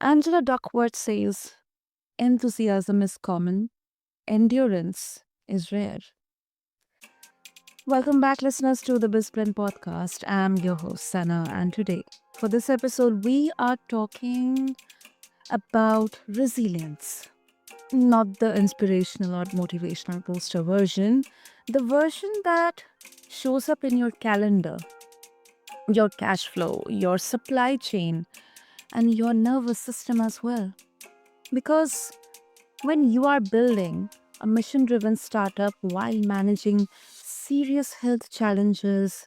Angela Duckworth says, enthusiasm is common, endurance is rare. Welcome back, listeners, to the BizBlend Podcast. I'm your host, Sana, and today, for this episode, we are talking about resilience. Not the inspirational or motivational poster version, the version that shows up in your calendar, your cash flow, your supply chain, and your nervous system as well. Because when you are building a mission driven startup while managing serious health challenges,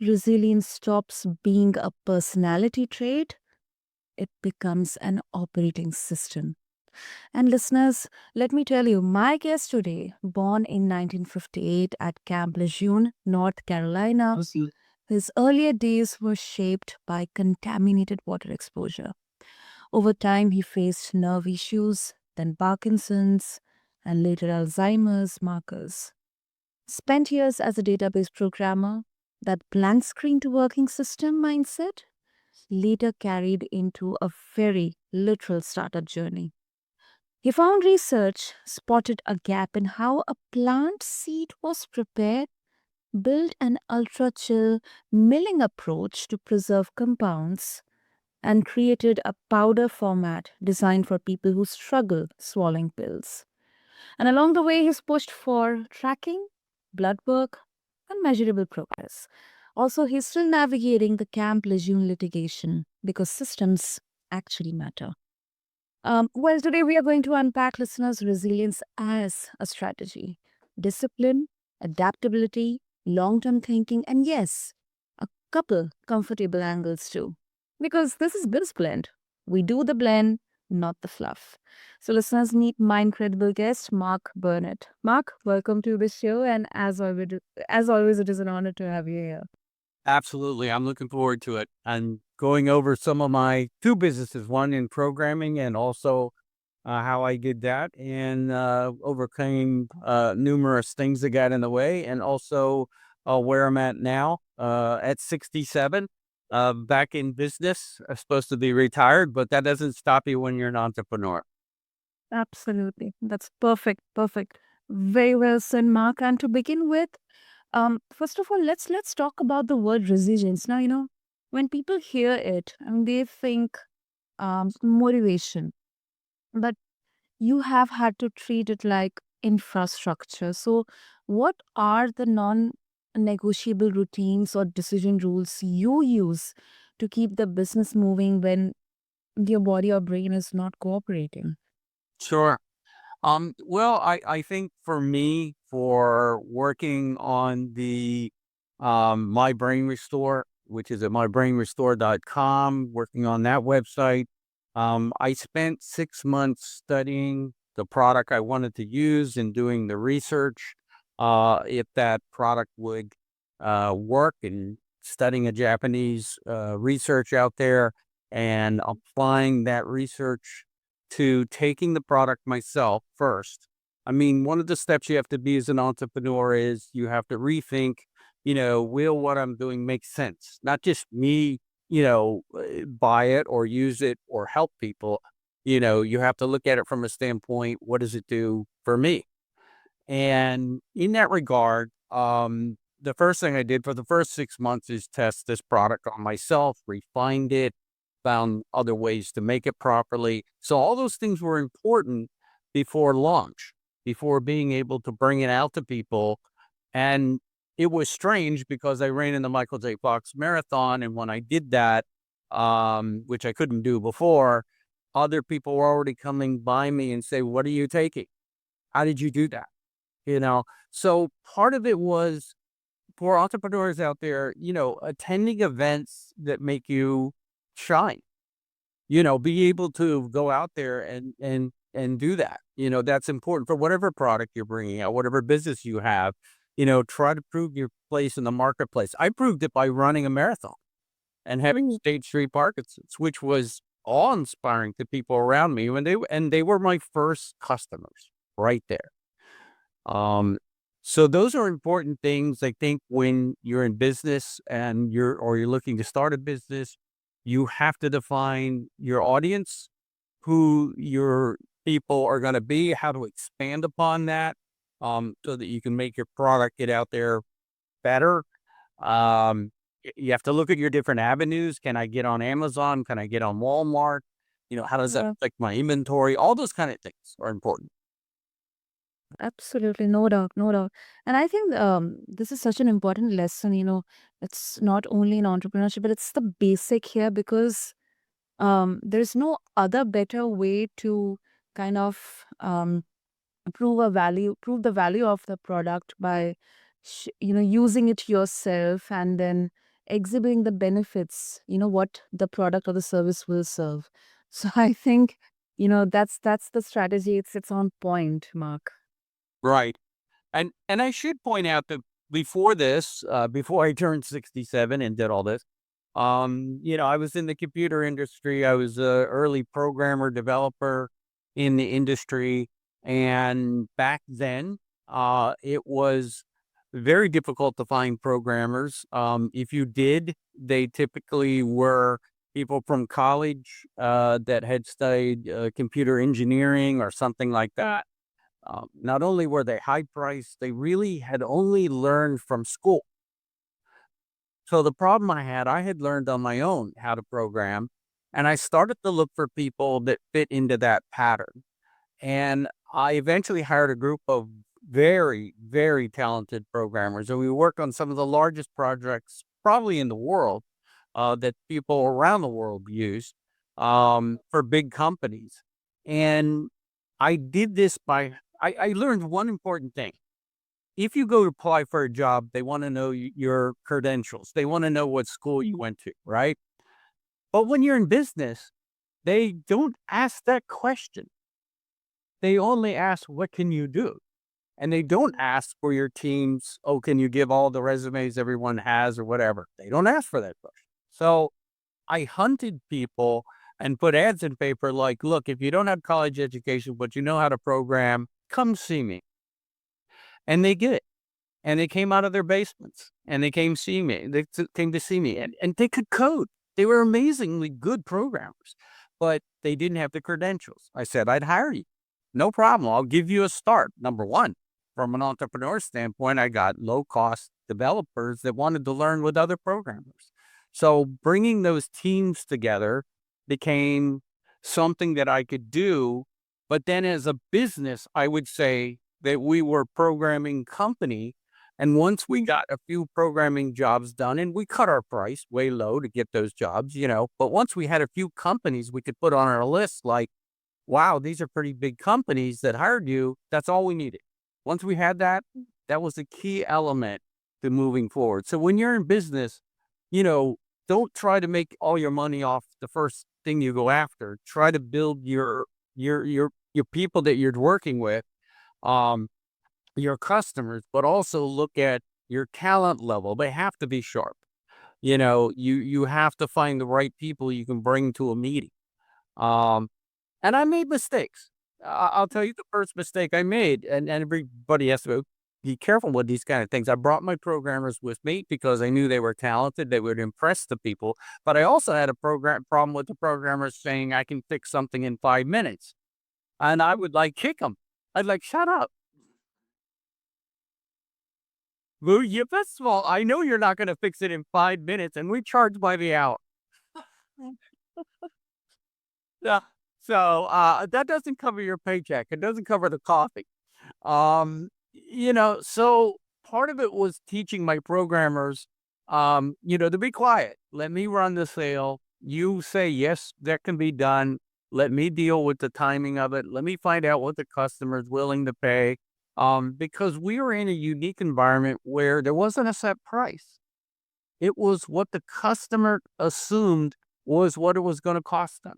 resilience stops being a personality trait, it becomes an operating system. And listeners, let me tell you, my guest today, born in 1958 at Camp Lejeune, North Carolina, his earlier days were shaped by contaminated water exposure. Over time, he faced nerve issues, then Parkinson's, and later Alzheimer's markers. Spent years as a database programmer, that blank screen to working system mindset later carried into a very literal startup journey. He found research spotted a gap in how a plant seed was prepared, built an ultra chill milling approach to preserve compounds, and created a powder format designed for people who struggle swallowing pills. And along the way, he's pushed for tracking, blood work, and measurable progress. Also, he's still navigating the Camp Lejeune litigation because systems actually matter. Well, today we are going to unpack listeners' resilience as a strategy, discipline, adaptability, long term thinking, and yes, a couple comfortable angles too. Because this is BizBlend. We do the blend, not the fluff. So, listeners, meet my incredible guest, Mark Burnett. Mark, welcome to the show, and as always, it is an honor to have you here. Absolutely. I'm looking forward to it. I'm going over some of my two businesses, one in programming and also how I did that and overcame numerous things that got in the way, and also where I'm at now at 67. Back in business, I'm supposed to be retired, but that doesn't stop you when you're an entrepreneur. Absolutely. That's perfect. Perfect. Very well said, Mark. And to begin with, first of all, let's talk about the word resilience. Now, when people hear it, I mean, they think motivation, but you have had to treat it like infrastructure. So, what are the non-negotiable routines or decision rules you use to keep the business moving when your body or brain is not cooperating? Sure. Well, I think for me, for working on the My Brain Restore, which is at mybrainrestore.com, working on that website, I spent 6 months studying the product I wanted to use and doing the research, if that product would work, and studying a Japanese research out there and applying that research to taking the product myself first. I mean, one of the steps you have to be as an entrepreneur is you have to rethink, will what I'm doing make sense? Not just me, buy it or use it or help people. You have to look at it from a standpoint, what does it do for me? And in that regard, the first thing I did for the first 6 months is test this product on myself, refined it, found other ways to make it properly. So all those things were important before launch, before being able to bring it out to people. And it was strange because I ran in the Michael J. Fox marathon. And when I did that, which I couldn't do before, other people were already coming by me and say, "What are you taking? How did you do that?" So part of it was for entrepreneurs out there, attending events that make you shine, be able to go out there and do that. That's important for whatever product you're bringing out, whatever business you have. Try to prove your place in the marketplace. I proved it by running a marathon and having State Street Parkinson's, which was awe-inspiring to people around me when they were my first customers right there. So those are important things. I think when you're in business and you're looking to start a business, you have to define your audience. who your people are going to be, how to expand upon that, so that you can make your product get out there better. You have to look at your different avenues. Can I get on Amazon? Can I get on Walmart? How does that Yeah, affect my inventory? All those kind of things are important. absolutely. No doubt. No doubt. And I think this is such an important lesson. It's not only in entrepreneurship, but it's the basic here because there's no other better way to kind of prove the value of the product by using it yourself and then exhibiting the benefits, what the product or the service will serve. So I think that's the strategy. It's on point, Mark. Right. And I should point out that before this, before I turned 67 and did all this, I was in the computer industry. I was a early programmer, developer in the industry. And back then, it was very difficult to find programmers. If you did, they typically were people from college that had studied computer engineering or something like that. Not only were they high priced, they really had only learned from school. So the problem I had learned on my own how to program, and I started to look for people that fit into that pattern. And I eventually hired a group of very, very talented programmers, and we worked on some of the largest projects probably in the world that people around the world use for big companies. And I did this I learned one important thing. If you go to apply for a job, they want to know your credentials. They want to know what school you went to, right? But when you're in business, they don't ask that question. They only ask, what can you do? And they don't ask for your teams, oh, can you give all the resumes everyone has or whatever? They don't ask for that question. So I hunted people and put ads in paper like, look, if you don't have college education, but you know how to program, come see me. And they did. And they came out of their basements and they came see me. Came to see me and they could code. They were amazingly good programmers, but they didn't have the credentials. I said, I'd hire you. No problem. I'll give you a start. Number one, from an entrepreneur standpoint, I got low cost developers that wanted to learn with other programmers. So bringing those teams together became something that I could do. But then as a business, I would say that we were programming company, and once we got a few programming jobs done, and we cut our price way low to get those jobs, but once we had a few companies we could put on our list, like, wow, these are pretty big companies that hired you, that's all we needed. Once we had that, that was a key element to moving forward. So when you're in business, you know, don't try to make all your money off the first thing you go after. Try to build your people that you're working with. Um, your customers, but also look at your talent level. They have to be sharp. You have to find the right people you can bring to a meeting. Um, and I made mistakes. I'll tell you the first mistake I made, and everybody has to be careful with these kind of things. I brought my programmers with me because I knew they were talented, they would impress the people. But I also had a problem with the programmers saying I can fix something in 5 minutes, and I would like kick them. I'd like shut up. Well, yeah, first of all, I know you're not gonna fix it in 5 minutes, and we charge by the hour. Yeah. So, that doesn't cover your paycheck. It doesn't cover the coffee. So part of it was teaching my programmers, to be quiet. Let me run the sale. You say, yes, that can be done. Let me deal with the timing of it. Let me find out what the customer is willing to pay. Because we were in a unique environment where there wasn't a set price. It was what the customer assumed was what it was going to cost them.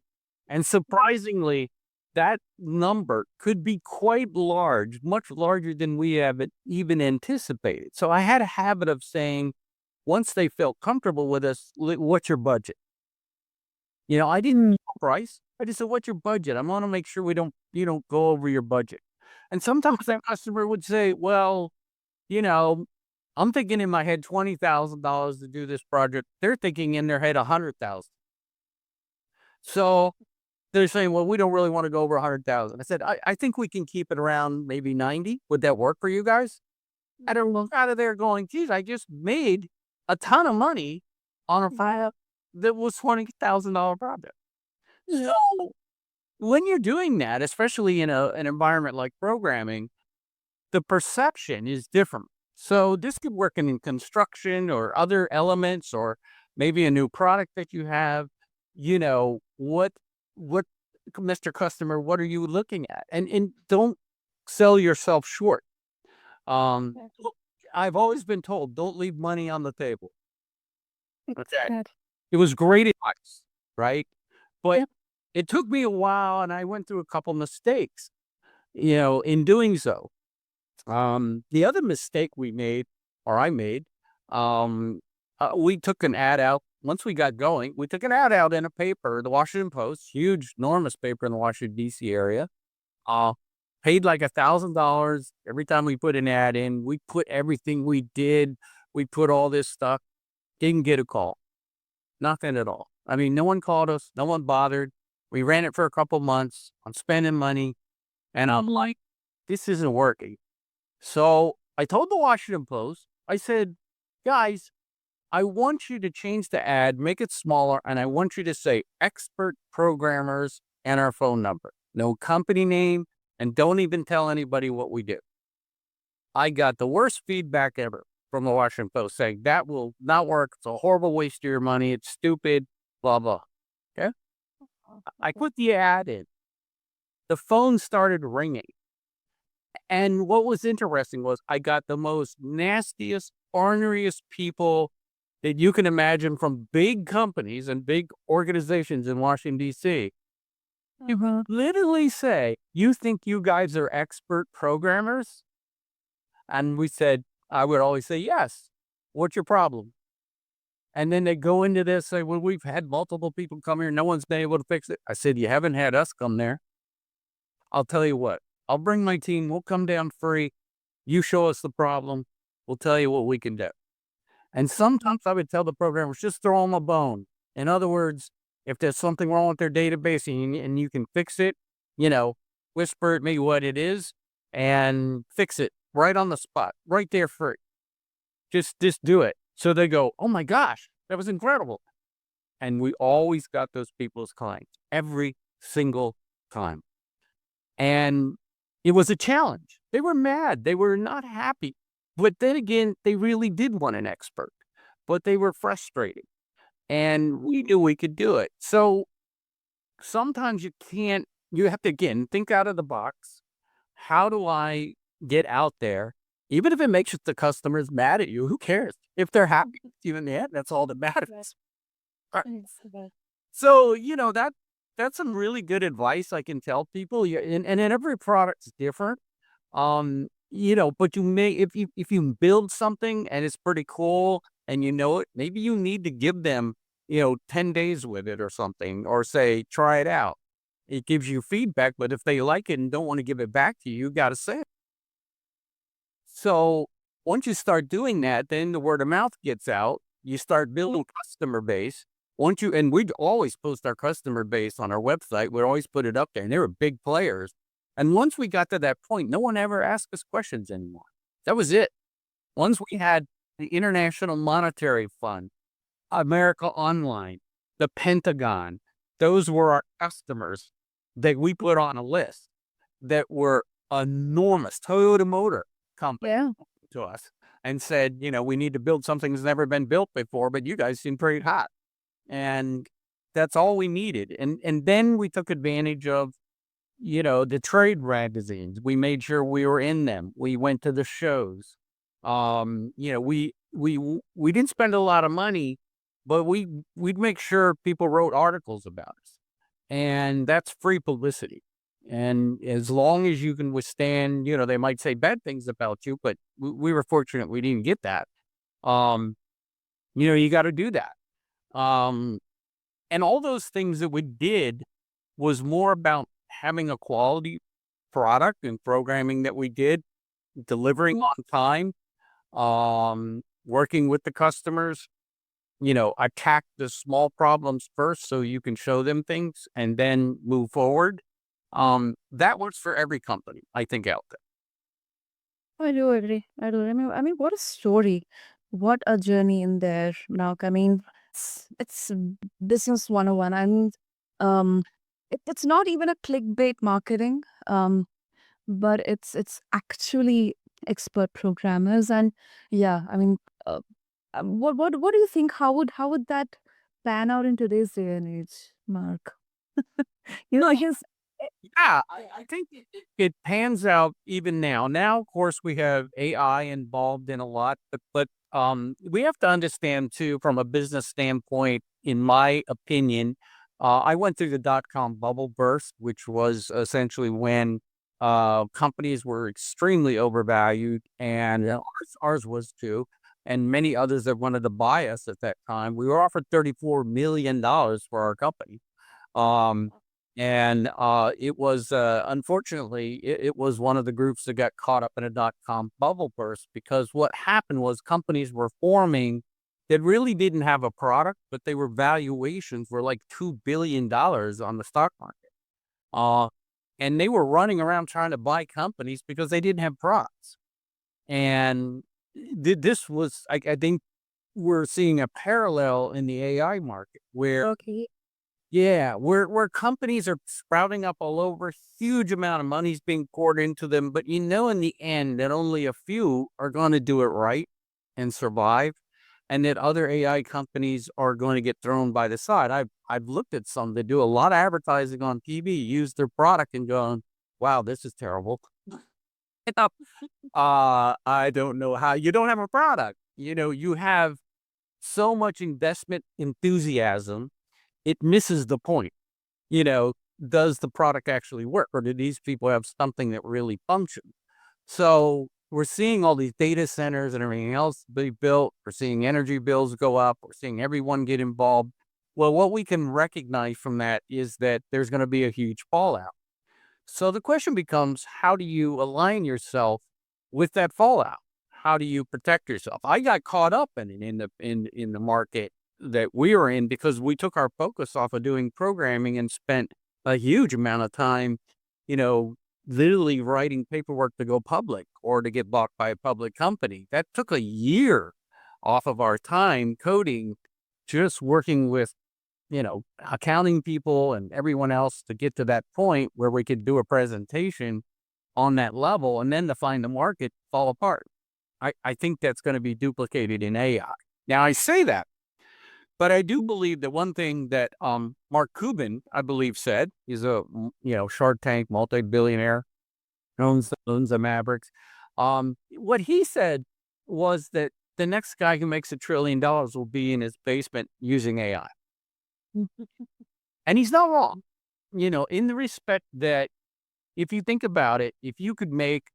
And surprisingly, that number could be quite large, much larger than we have even anticipated. So I had a habit of saying, once they felt comfortable with us, what's your budget? I didn't know price. I just said, what's your budget? I want to make sure you don't go over your budget. And sometimes that customer would say, well, you know, I'm thinking in my head $20,000 to do this project. They're thinking in their head 100,000. So they're saying, well, we don't really want to go over 100,000. I said, I think we can keep it around maybe 90. Would that work for you guys? I don't look out of there going, geez, I just made a ton of money on a file that was $20,000 project. So when you're doing that, especially in an environment like programming, the perception is different. So this could work in construction or other elements, or maybe a new product that you have. What, Mr. Customer, what are you looking at? And don't sell yourself short. Look, I've always been told, don't leave money on the table. Okay. That. It was great advice, right? But Yep. it took me a while, and I went through a couple mistakes, in doing so. The other mistake we made, or I made, we took an ad out. Once we got going, we took an ad out in a paper, the Washington Post, huge, enormous paper in the Washington, D.C. area. Uh, Paid like $1,000 every time we put an ad in. We put everything we did. We put all this stuff. Didn't get a call. Nothing at all. I mean, no one called us. No one bothered. We ran it for a couple months. I'm spending money. And I'm like, this isn't working. So I told the Washington Post, I said, guys, I want you to change the ad, make it smaller, and I want you to say expert programmers and our phone number. No company name, and don't even tell anybody what we do. I got the worst feedback ever from the Washington Post saying that will not work. It's a horrible waste of your money. It's stupid, blah, blah. Okay. I put the ad in. The phone started ringing. And what was interesting was I got the most nastiest, orneriest people that you can imagine from big companies and big organizations in Washington, D.C. You literally say, you think you guys are expert programmers? And we said, I would always say, yes. What's your problem? And then they go into this, say, well, we've had multiple people come here. No one's been able to fix it. I said, you haven't had us come there. I'll tell you what, I'll bring my team. We'll come down free. You show us the problem. We'll tell you what we can do. And sometimes I would tell the programmers, just throw them a bone. In other words, if there's something wrong with their database and you can fix it, whisper at me what it is and fix it right on the spot, right there free. Just do it. So they go, oh my gosh, that was incredible. And we always got those people as clients every single time. And it was a challenge. They were mad. They were not happy. But then again, they really did want an expert, but they were frustrated. And we knew we could do it. So sometimes you have to, again, think out of the box. How do I get out there? Even if it makes the customers mad at you, who cares? If they're happy with you in the end, that's all that matters. So, that's some really good advice I can tell people. And then every product's different. But if you build something and it's pretty cool and it, maybe you need to give them, 10 days with it or something, or say, try it out. It gives you feedback, but if they like it and don't want to give it back to you, you got to say it. So once you start doing that, then the word of mouth gets out. You start building customer base. And we'd always post our customer base on our website. We'd always put it up there, and they were big players. And once we got to that point, no one ever asked us questions anymore. That was it. Once we had the International Monetary Fund, America Online, the Pentagon, those were our customers that we put on a list that were enormous. Toyota Motor Company to us and said, we need to build something that's never been built before, but you guys seem pretty hot. And that's all we needed. And then we took advantage of, the trade magazines. We made sure we were in them. We went to the shows. We didn't spend a lot of money, but we'd make sure people wrote articles about us. And that's free publicity. And as long as you can withstand, they might say bad things about you, but we were fortunate we didn't get that. You got to do that. And all those things that we did was more about having a quality product and programming that we did, delivering on time, working with the customers. attack the small problems first so you can show them things and then move forward. That works for every company, I think, out there. I do agree. I do. I mean, what a story. What a journey in there, now. I mean, it's business 101. And um, it's not even a clickbait marketing, but it's actually expert programmers. And yeah, I mean, uh, what do you think? How would that pan out in today's day and age, Mark? Yes. Yeah, I think it pans out even now. Now, of course, we have AI involved in a lot, but we have to understand too, from a business standpoint. In my opinion, I went through the dot-com bubble burst, which was essentially when companies were extremely overvalued, and ours was too, and many others that wanted to buy us at that time. We were offered $34 million for our company. Um, and it was, unfortunately, it was one of the groups that got caught up in a dot-com bubble burst, because what happened was companies were forming that really didn't have a product, but they were valuations were like $2 billion on the stock market. Uh, and they were running around trying to buy companies because they didn't have products. And this was, I think we're seeing a parallel in the AI market where, Okay. yeah, where companies are sprouting up all over, huge amount of money's being poured into them, but in the end that only a few are going to do it right and survive, and that other AI companies are going to get thrown by the side. I've looked at some that do a lot of advertising on TV, use their product and going, "Wow, this is terrible." I don't know how you don't have a product. You have so much investment enthusiasm, it misses the point. You know, does the product actually work, or do these people have something that really functions? So we're seeing all these data centers and everything else be built. We're seeing energy bills go up. We're seeing everyone get involved. Well, what we can recognize from that is that there's going to be a huge fallout. So the question becomes, how do you align yourself with that fallout? How do you protect yourself? I got caught up in the market that we were in because we took our focus off of doing programming and spent a huge amount of time, you know, literally writing paperwork to go public or to get bought by a public company. That took a year off of our time coding, just working with accounting people and everyone else to get to that point where we could do a presentation on that level, and then to find the market fall apart. I think that's going to be duplicated in AI. Now, I say that, but I do believe that one thing that Mark Cuban, I believe, said, is Shark Tank multi-billionaire, owns the Mavericks. What he said was that the next guy who makes $1 trillion will be in his basement using AI. And he's not wrong, in the respect that if you think about it, if you could make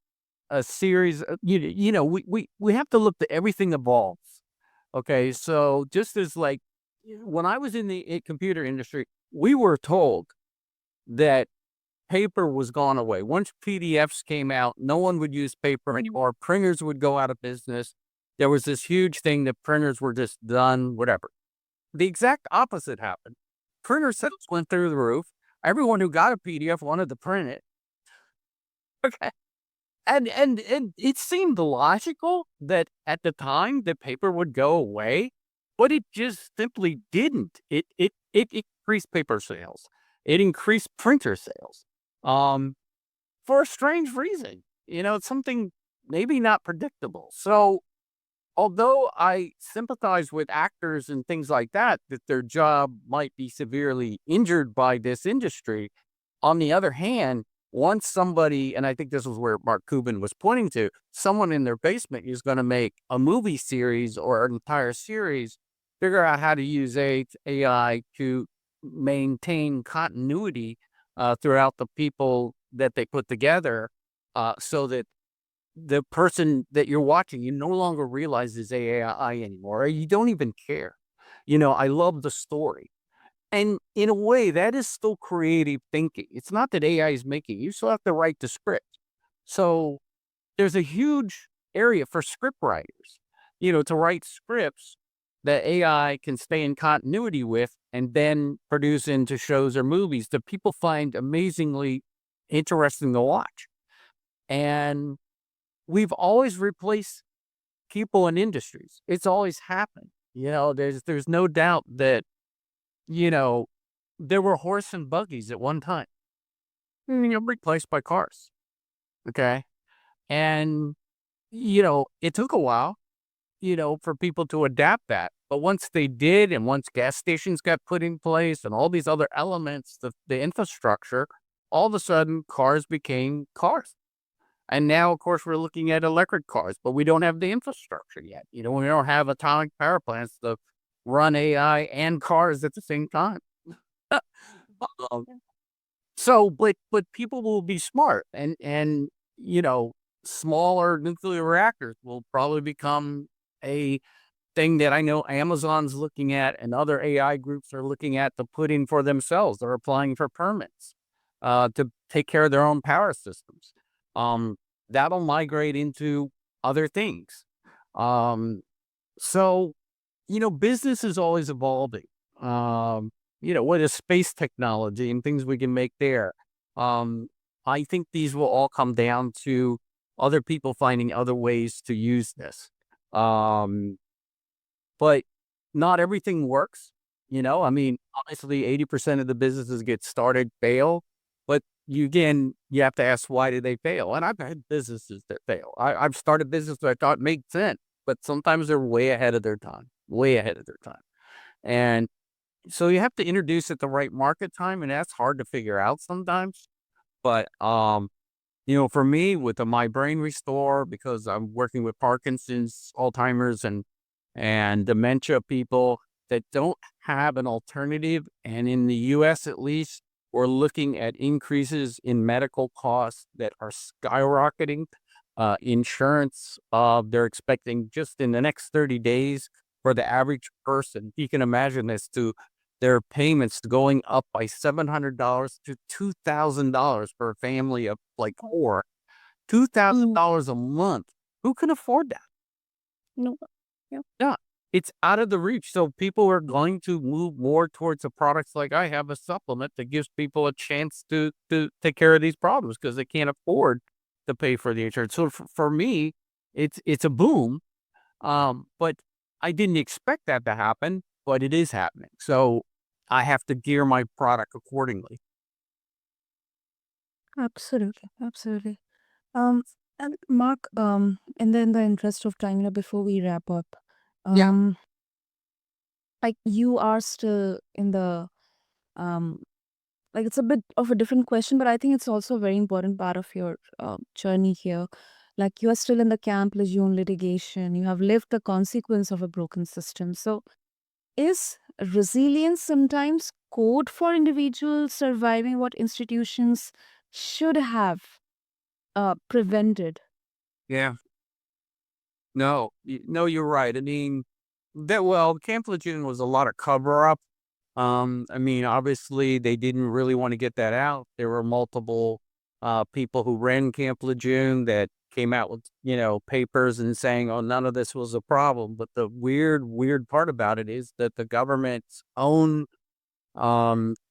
a series, we have to look that everything evolves. Okay. So just as like when I was in the computer industry, we were told that paper was gone away. Once PDFs came out, no one would use paper anymore. Printers would go out of business. There was this huge thing that printers were just done, whatever. The exact opposite happened. Printer sales went through the roof. Everyone who got a PDF wanted to print it. Okay. And it seemed logical that at the time the paper would go away, but it just simply didn't. It increased paper sales. It increased printer sales. For a strange reason. It's something maybe not predictable. So although I sympathize with actors and things like that their job might be severely injured by this industry, on the other hand, once somebody, and I think this was where Mark Cuban was pointing to, someone in their basement is going to make a movie series or an entire series, figure out how to use AI to maintain continuity throughout the people that they put together, so that the person that you're watching, you no longer realize is AI anymore, or you don't even care. I love the story. And in a way, that is still creative thinking. It's not that AI is making, you still have to write the script. So there's a huge area for script writers, to write scripts that AI can stay in continuity with and then produce into shows or movies that people find amazingly interesting to watch. And we've always replaced people in industries. It's always happened. There's no doubt that, you know, there were horse and buggies at one time, replaced by cars. Okay. And, it took a while, for people to adapt that. But once they did, and once gas stations got put in place and all these other elements, the infrastructure, all of a sudden cars became cars. And now, of course, we're looking at electric cars, but we don't have the infrastructure yet. We don't have atomic power plants to run AI and cars at the same time. Um, but people will be smart, and smaller nuclear reactors will probably become a thing that I know Amazon's looking at, and other AI groups are looking at to put in for themselves. They're applying for permits to take care of their own power systems. Um, that'll migrate into other things. Um, so, business is always evolving. What is space technology and things we can make there? Um, I think these will all come down to other people finding other ways to use this. Um, but not everything works. I mean, honestly, 80% of the businesses get started fail, but you have to ask, why did they fail? And I've had businesses that fail. I've started businesses that I thought made sense, but sometimes they're way ahead of their time, way ahead of their time. And so you have to introduce at the right market time, and that's hard to figure out sometimes. But, for me, with the My Brain Restore, because I'm working with Parkinson's, Alzheimer's, and dementia people that don't have an alternative. And in the US, at least, we're looking at increases in medical costs that are skyrocketing. Insurance, they're expecting just in the next 30 days for the average person, you can imagine this, to their payments going up by $700 to $2,000 for a family of like four. $2,000 a month. Who can afford that? No. Yeah. Yeah, it's out of the reach. So people are going to move more towards the products like I have, a supplement that gives people a chance to take care of these problems because they can't afford to pay for the insurance. So for me, it's a boom. But I didn't expect that to happen, but it is happening. So I have to gear my product accordingly. Absolutely. Absolutely. Um, and Mark, and then the interest of time, before we wrap up, Yeah. um, like you are still in the um, like it's a bit of a different question, but I think it's also a very important part of your journey here. Like you are still in the camp lejeune litigation. You have lived the consequence of a broken system. So, is resilience sometimes code for individuals surviving what institutions should have prevented? Yeah. No, you're right. I mean, Camp Lejeune was a lot of cover up. I mean, obviously, they didn't really want to get that out. There were multiple people who ran Camp Lejeune that came out with, papers and saying, oh, none of this was a problem. But the weird part about it is that the government's own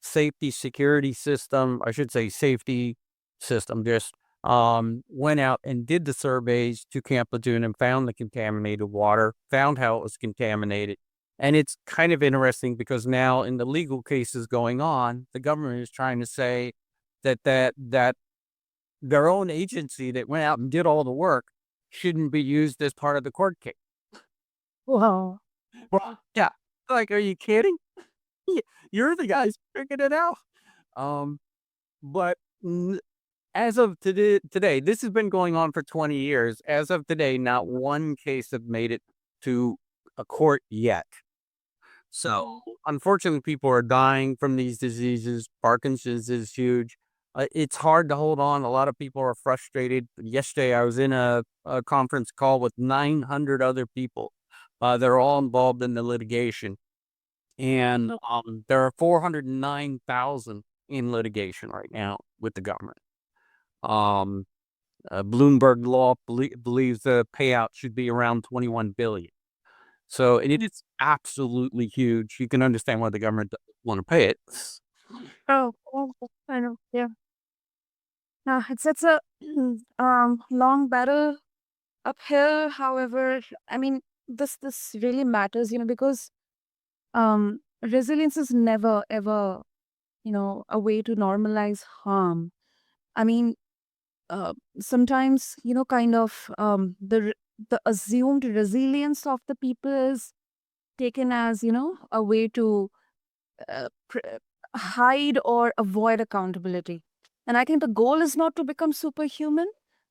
safety security system, I should say safety system, just went out and did the surveys to Camp Lejeune and found the contaminated water, found how it was contaminated. And it's kind of interesting because now in the legal cases going on, the government is trying to say that their own agency that went out and did all the work shouldn't be used as part of the court case. Wow. Well, yeah. Like, are you kidding? You're the guys figuring it out. Um, but as of today, this has been going on for 20 years. As of today, not one case have made it to a court yet. So, unfortunately, people are dying from these diseases. Parkinson's is huge. It's hard to hold on. A lot of people are frustrated. Yesterday, I was in a conference call with 900 other people. They're all involved in the litigation. And there are 409,000 in litigation right now with the government. Um, Bloomberg Law believes the payout should be around 21 billion. So, and it is absolutely huge. You can understand why the government doesn't want to pay it. Oh, oh, I know. Yeah. It's a long battle uphill. However, I mean, this really matters, because resilience is never ever, a way to normalize harm. I mean, sometimes, kind of the assumed resilience of the people is taken as, a way to hide or avoid accountability. And I think the goal is not to become superhuman,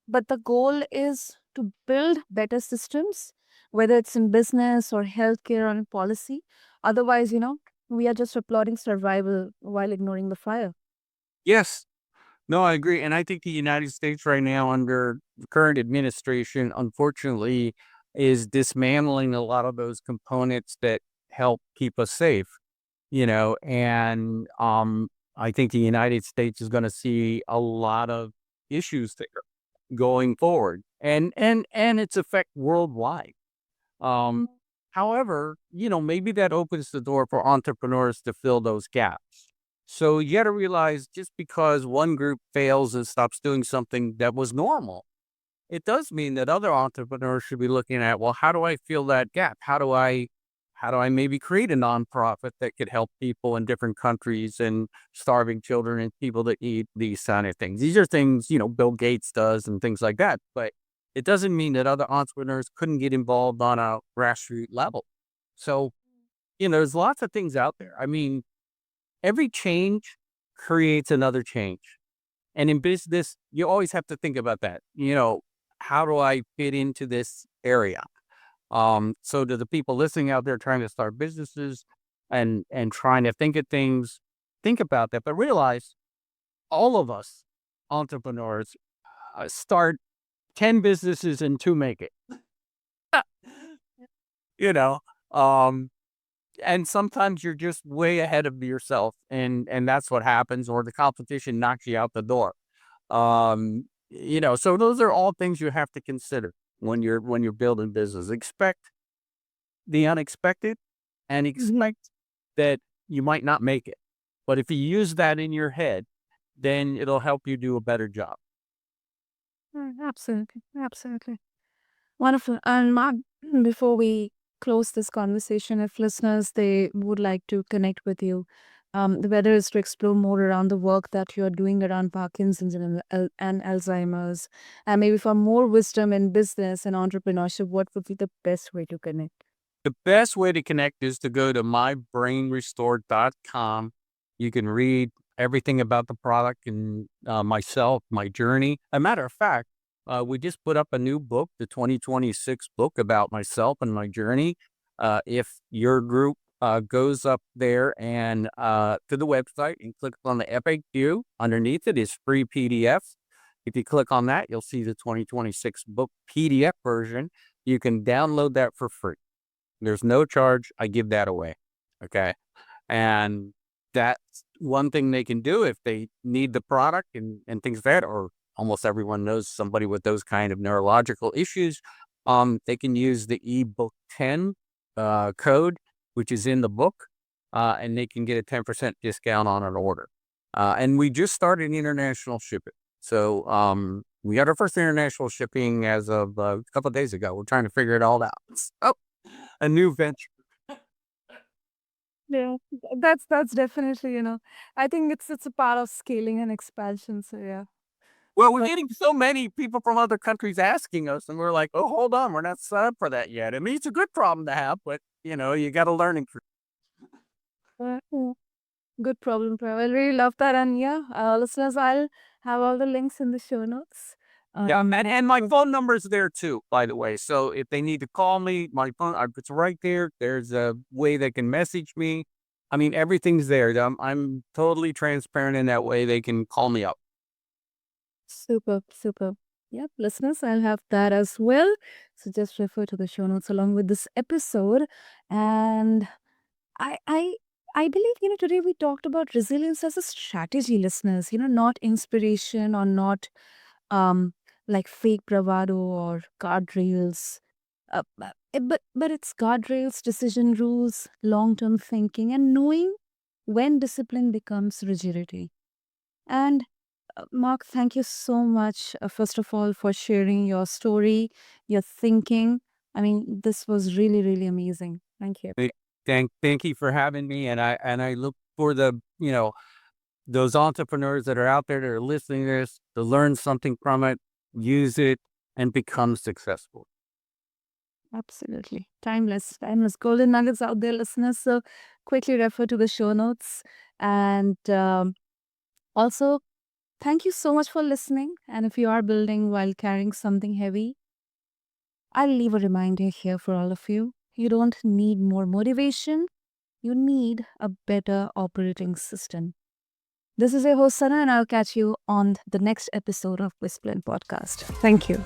but the goal is to build better systems, whether it's in business or healthcare or in policy. Otherwise, we are just applauding survival while ignoring the fire. Yes. No, I agree. And I think the United States right now, under the current administration, unfortunately, is dismantling a lot of those components that help keep us safe, and I think the United States is going to see a lot of issues there going forward, and its effect worldwide. Um, However, maybe that opens the door for entrepreneurs to fill those gaps. So you got to realize, just because one group fails and stops doing something that was normal, it does mean that other entrepreneurs should be looking at, well, how do I fill that gap? How do I maybe create a nonprofit that could help people in different countries and starving children and people that need these kind of things? These are things, Bill Gates does and things like that. But it doesn't mean that other entrepreneurs couldn't get involved on a grassroots level. So, there's lots of things out there. I mean, every change creates another change. And in business, you always have to think about that. How do I fit into this area? So to the people listening out there trying to start businesses and trying to think of things, think about that, but realize all of us entrepreneurs start 10 businesses and 2 make it. you know, um, and sometimes you're just way ahead of yourself, and that's what happens, or the competition knocks you out the door. So those are all things you have to consider when you're building business. Expect the unexpected and expect that you might not make it. But if you use that in your head, then it'll help you do a better job. Absolutely. Absolutely. Wonderful. And before we close this conversation, if listeners they would like to connect with you, whether it's to explore more around the work that you're doing around Parkinson's and Alzheimer's, and maybe for more wisdom in business and entrepreneurship, what would be the best way to connect? The best way to connect is to go to mybrainrestore.com. You can read everything about the product and myself, my journey. A matter of fact, we just put up a new book, the 2026 book about myself and my journey. If your group goes up there and to the website and click on the FAQ, underneath it is free PDF. If you click on that, you'll see the 2026 book PDF version. You can download that for free. There's no charge. I give that away. Okay. And that's one thing they can do if they need the product and things like that, or almost everyone knows somebody with those kind of neurological issues. They can use the ebook 10 code, which is in the book, and they can get a 10% discount on an order. And we just started international shipping. So we got our first international shipping as of a couple of days ago. We're trying to figure it all out. So a new venture. Yeah, that's definitely, I think it's a part of scaling and expansion. So yeah. Well, we're getting so many people from other countries asking us, and we're like, "Oh, hold on, we're not set up for that yet." I mean, it's a good problem to have, but you got a learning curve. Yeah. Good problem, Prav. I really love that. And yeah, listeners, I'll have all the links in the show notes. Yeah, and my phone number is there too, by the way. So if they need to call me, my phone it's right there. There's a way they can message me. I mean, everything's there. I'm totally transparent in that way. They can call me up. Super, super. Yep, listeners, I'll have that as well. So just refer to the show notes along with this episode. And I I I believe, today we talked about resilience as a strategy, listeners, not inspiration or not um like fake bravado or guardrails. But it's guardrails, decision rules, long-term thinking, and knowing when discipline becomes rigidity. And Mark, thank you so much, first of all, for sharing your story, your thinking. I mean, this was really, really amazing. Thank you. Thank you for having me, and I look for those entrepreneurs that are out there that are listening to this to learn something from it, use it, and become successful. Absolutely. Timeless, timeless golden nuggets out there, listeners. So quickly refer to the show notes. And also, thank you so much for listening. And if you are building while carrying something heavy, I'll leave a reminder here for all of you. You don't need more motivation, you need a better operating system. This is your host, Sana, and I'll catch you on the next episode of BizBlend Podcast. Thank you.